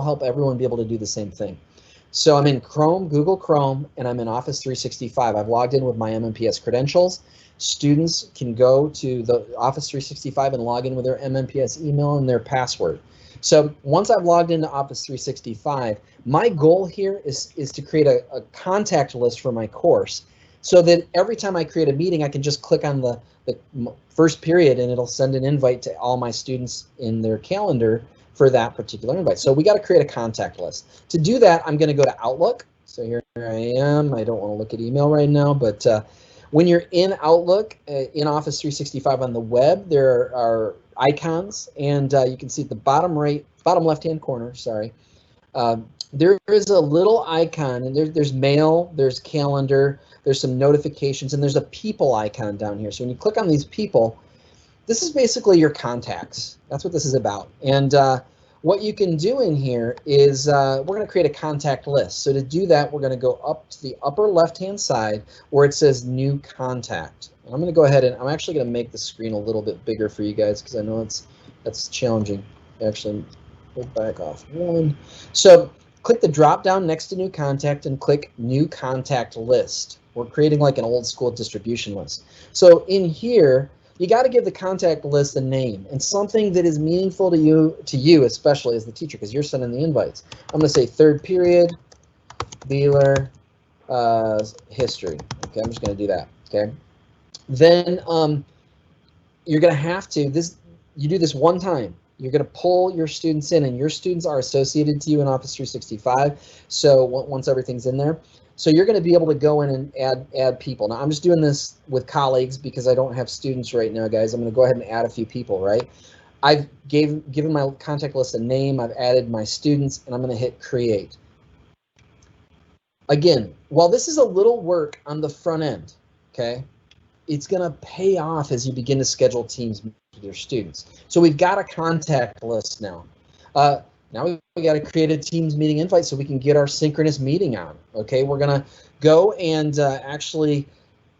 help everyone be able to do the same thing. So I'm in Chrome, Google Chrome, and I'm in Office 365. I've logged in with my MMPS credentials. Students can go to the Office 365 and log in with their MMPS email and their password. So once I've logged into Office 365, my goal here is to create a contact list for my course, so that every time I create a meeting, I can just click on the first period and it'll send an invite to all my students in their calendar for that particular invite. So we got to create a contact list. To do that, I'm going to go to Outlook. So here I am. I don't want to look at email right now, but when you're in Outlook, in Office 365 on the web, there are icons, and you can see at the bottom left-hand corner, sorry, there is a little icon, and there's mail, there's calendar, there's some notifications, and there's a people icon down here. So when you click on these people, this is basically your contacts. That's what this is about. And what you can do in here is we're going to create a contact list. So to do that, we're going to go up to the upper left-hand side where it says New Contact. And I'm going to go ahead and I'm actually going to make the screen a little bit bigger for you guys because I know that's challenging. Actually, we'll back off one. So click the drop down next to New Contact and click New Contact List. We're creating like an old school distribution list. So in here, you got to give the contact list a name and something that is meaningful to you especially as the teacher, because you're sending the invites. I'm going to say third period, Beeler, history. Okay, I'm just going to do that. Okay. Then you're going to have to, you do this one time. You're going to pull your students in, and your students are associated to you in Office 365. So once everything's in there, so you're going to be able to go in and add people. Now I'm just doing this with colleagues because I don't have students right now, guys. I'm going to go ahead and add a few people, right? I've given my contact list a name. I've added my students, and I'm going to hit create. Again, while this is a little work on the front end, okay, it's going to pay off as you begin to schedule teams with your students. So we've got a contact list now. Now we got to create a Teams meeting invite so we can get our synchronous meeting out. Okay, we're gonna go and actually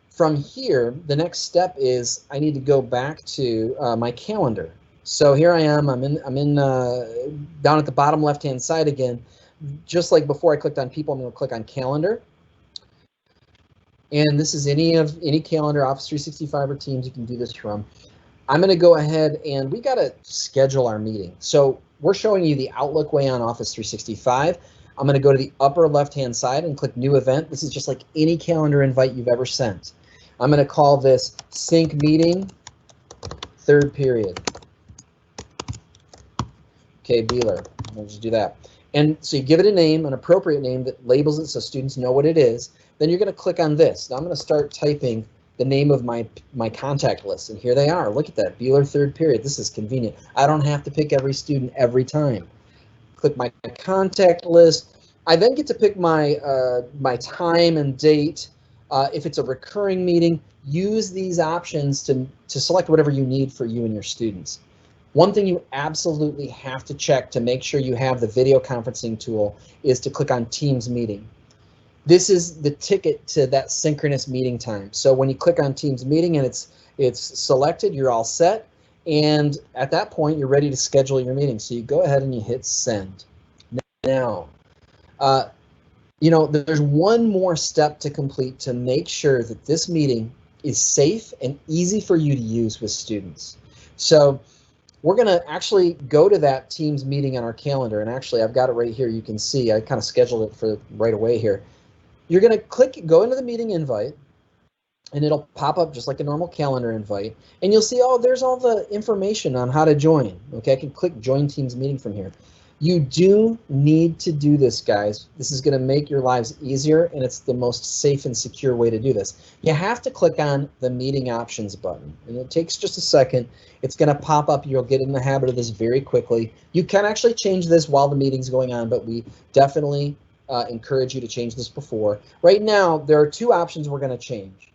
from here, the next step is I need to go back to my calendar. So here I am. I'm in down at the bottom left-hand side again. Just like before, I clicked on people. I'm going to click on calendar. And this is any calendar, Office 365 or Teams. You can do this from. I'm going to go ahead and we got to schedule our meeting. So we're showing you the Outlook way on Office 365. I'm going to go to the upper left-hand side and click New Event. This is just like any calendar invite you've ever sent. I'm going to call this Sync Meeting, third period. Okay, Beeler. We'll just do that. And so you give it a name, an appropriate name that labels it so students know what it is. Then you're going to click on this. Now I'm going to start typing the name of my contact list, and here they are. Look at that, Beeler third period. This is convenient. I don't have to pick every student every time. Click my contact list. I then get to pick my my time and date. If it's a recurring meeting, use these options to select whatever you need for you and your students. One thing you absolutely have to check to make sure you have the video conferencing tool is to click on Teams Meeting. This is the ticket to that synchronous meeting time. So when you click on Teams Meeting and it's selected, you're all set. And at that point, you're ready to schedule your meeting. So you go ahead and you hit send. Now, you know, there's one more step to complete to make sure that this meeting is safe and easy for you to use with students. So we're going to actually go to that Teams meeting on our calendar. And actually, I've got it right here. You can see I kind of scheduled it for right away here. You're going to go into the meeting invite, and it'll pop up just like a normal calendar invite. And you'll see, oh, there's all the information on how to join. Okay, I can click Join Teams Meeting from here. You do need to do this, guys. This is going to make your lives easier, and it's the most safe and secure way to do this. You have to click on the Meeting Options button, and it takes just a second. It's going to pop up. You'll get in the habit of this very quickly. You can actually change this while the meeting's going on, but we definitely encourage you to change this before. Right now, there are two options we're going to change.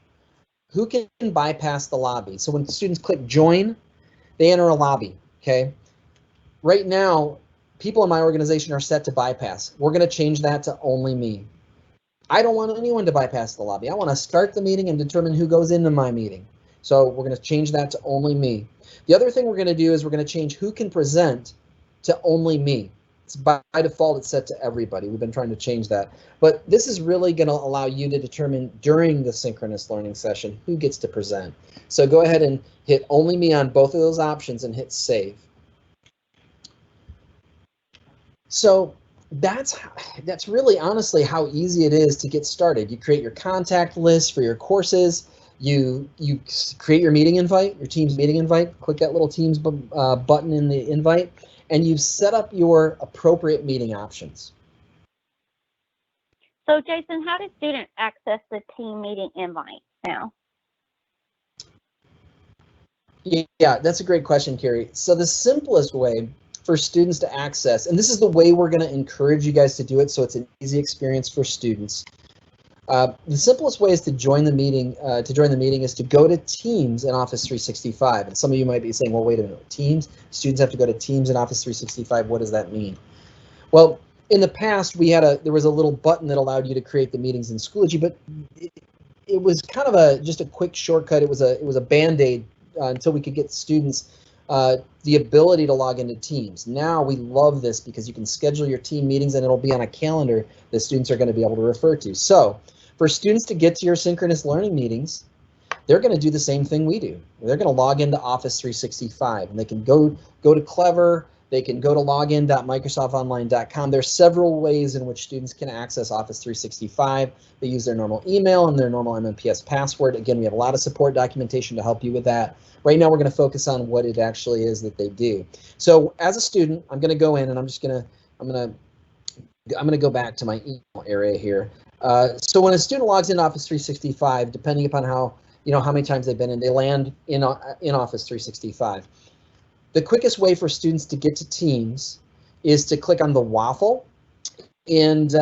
Who can bypass the lobby? So when students click Join, they enter a lobby, okay? Right now, people in my organization are set to bypass. We're going to change that to only me. I don't want anyone to bypass the lobby. I want to start the meeting and determine who goes into my meeting. So we're going to change that to only me. The other thing we're going to do is we're going to change who can present to only me. It's by default, it's set to everybody. We've been trying to change that. But this is really going to allow you to determine during the synchronous learning session who gets to present. So go ahead and hit only me on both of those options and hit save. So that's really honestly how easy it is to get started. You create your contact list for your courses. You create your meeting invite, your Teams meeting invite. Click that little Teams button in the invite, and you've set up your appropriate meeting options. So Jason, how does students access the team meeting invite now? Yeah, that's a great question, Carrie. So the simplest way for students to access, and this is the way we're going to encourage you guys to do it so it's an easy experience for students. The simplest way is to join the meeting. Is to go to Teams in Office 365. And some of you might be saying, well, wait a minute, Teams? Students have to go to Teams in Office 365. What does that mean? Well, in the past, there was a little button that allowed you to create the meetings in Schoology, but it was kind of just a quick shortcut. It was a Band-Aid until we could get students the ability to log into Teams. Now we love this because you can schedule your team meetings and it'll be on a calendar that students are going to be able to refer to. So for students to get to your synchronous learning meetings, they're going to do the same thing we do. They're going to log into Office 365 and they can go to Clever. They can go to login.microsoftonline.com. There's several ways in which students can access Office 365. They use their normal email and their normal MMPS password. Again, we have a lot of support documentation to help you with that. Right now, we're going to focus on what it actually is that they do. So as a student, I'm going to go in and I'm going to go back to my email area here. So when a student logs into Office 365, depending upon how many times they've been in, they land in Office 365. The quickest way for students to get to Teams is to click on the waffle. And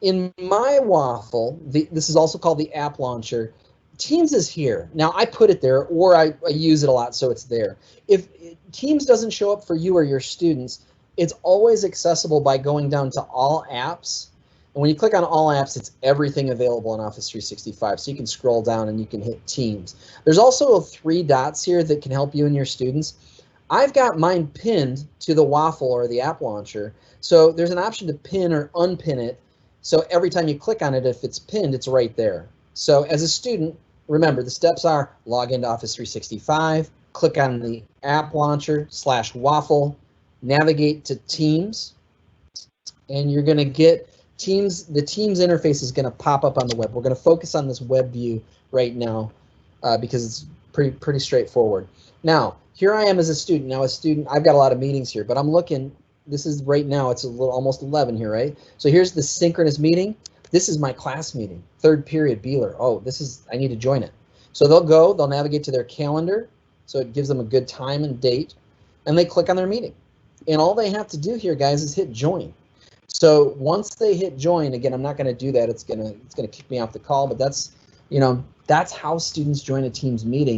in my waffle, this is also called the app launcher. Teams is here. Now I put it there, or I use it a lot, so it's there. If Teams doesn't show up for you or your students, it's always accessible by going down to all apps. And when you click on all apps, it's everything available in Office 365. So you can scroll down and you can hit Teams. There's also 3 dots here that can help you and your students. I've got mine pinned to the waffle or the app launcher. So there's an option to pin or unpin it. So every time you click on it, if it's pinned, it's right there. So as a student, remember the steps are log into Office 365, click on the app launcher /waffle, navigate to Teams, and you're going to get Teams. The Teams interface is going to pop up on the web. We're going to focus on this web view right now because it's pretty straightforward. Now, here I am as a student. Now, I've got a lot of meetings here, but I'm looking. This is right now. It's almost 11 here, right? So here's the synchronous meeting. This is my class meeting, 3rd period Beeler. Oh, I need to join it. So they'll navigate to their calendar. So it gives them a good time and date, and they click on their meeting. And all they have to do here, guys, is hit join. So once they hit join, again, I'm not going to do that. It's gonna kick me off the call, but that's how students join a Teams meeting.